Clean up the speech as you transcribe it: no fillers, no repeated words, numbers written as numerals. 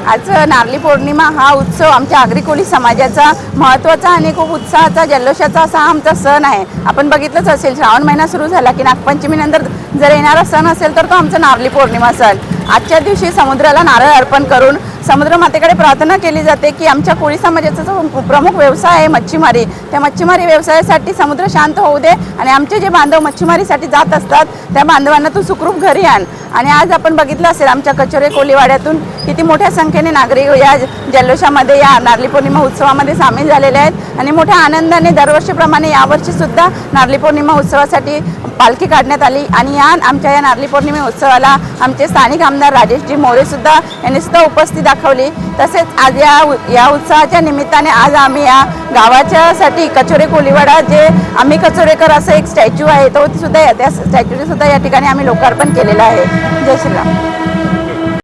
आज नारळी पौर्णिमा हा उत्सव आमच्या आगरी कोळी समाजाचा महत्त्वाचा आणि खूप उत्साहाचा जल्लोषाचा असा हा आमचा सण आहे। आपण बघितलंच असेल, श्रावण महिना सुरू झाला की नागपंचमीनंतर जर येणारा सण असेल तर तो आमचा नारळी पौर्णिमा सण। आजच्या दिवशी समुद्राला नारळ अर्पण करून समुद्र मातेकडे प्रार्थना केली जाते की आमच्या कोळी समाजाचा जो प्रमुख व्यवसाय आहे मच्छीमारी, त्या मच्छीमारी व्यवसायासाठी समुद्र शांत होऊ दे आणि आमचे जे बांधव मच्छीमारीसाठी जात असतात त्या बांधवांना तू सुखरूप घरी आण। आणि आज आपण बघितलं असेल आमच्या कचोरे कोळीवाड्यातून किती मोठ्या संख्येने नागरिक या जल्लोषामध्ये या नारळी पौर्णिमा उत्सवामध्ये सामील झालेले आहेत आणि मोठ्या आनंदाने दरवर्षीप्रमाणे यावर्षी सुद्धा नारळी पौर्णिमा उत्सवासाठी पालखी काढण्यात आली। आणि आमच्या या नारळी पौर्णिमा उत्सवाला आमचे स्थानिक आमदार राजेशजी मोरे सुद्धा यांनी सुद्धा उपस्थिती दाखवली। तसेच आज या उत्सवाच्या निमित्ताने आज आम्ही या गावाच्यासाठी कचोरे कोळीवाडा जे आम्ही कचोरेकर असं एक स्टॅच्यू आहे तो सुद्धा त्या स्टॅच्यूचे सुद्धा या ठिकाणी आम्ही लोकार्पण केलेलं आहे। जय श्रीराम।